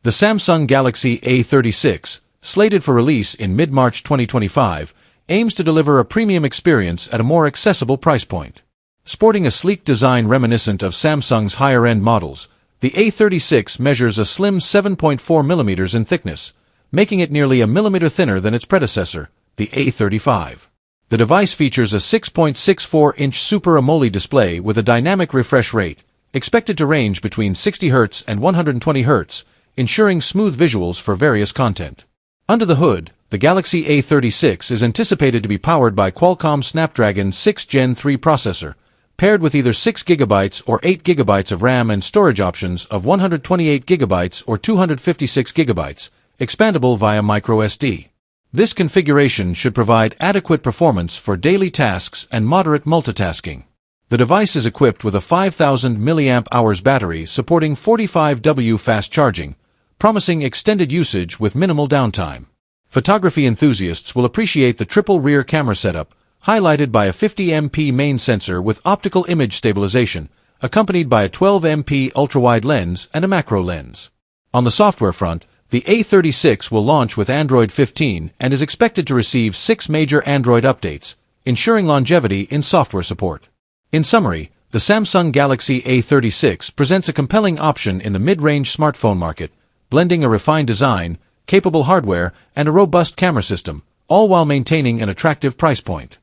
The Samsung Galaxy A36, slated for release in mid-March 2025, aims to deliver a premium experience at a more accessible price point. Sporting a sleek design reminiscent of Samsung's higher-end models, the A36 measures a slim 7.4 mm in thickness, making it nearly a millimeter thinner than its predecessor, the A35. The device features a 6.64-inch Super AMOLED display with a dynamic refresh rate, expected to range between 60 Hz and 120 Hz, ensuring smooth visuals for various content. Under the hood, the Galaxy A36 is anticipated to be powered by Qualcomm Snapdragon 6 Gen 3 processor, paired with either 6GB or 8GB of RAM and storage options of 128GB or 256GB, expandable via microSD. This configuration should provide adequate performance for daily tasks and moderate multitasking. The device is equipped with a 5000 mAh battery supporting 45W fast charging, promising extended usage with minimal downtime. Photography enthusiasts will appreciate the triple rear camera setup, highlighted by a 50MP main sensor with optical image stabilization, accompanied by a 12MP ultrawide lens and a macro lens. On the software front, the A36 will launch with Android 15 and is expected to receive 6 major Android updates, ensuring longevity in software support. In summary, the Samsung Galaxy A36 presents a compelling option in the mid-range smartphone market, blending a refined design, capable hardware, and a robust camera system, all while maintaining an attractive price point.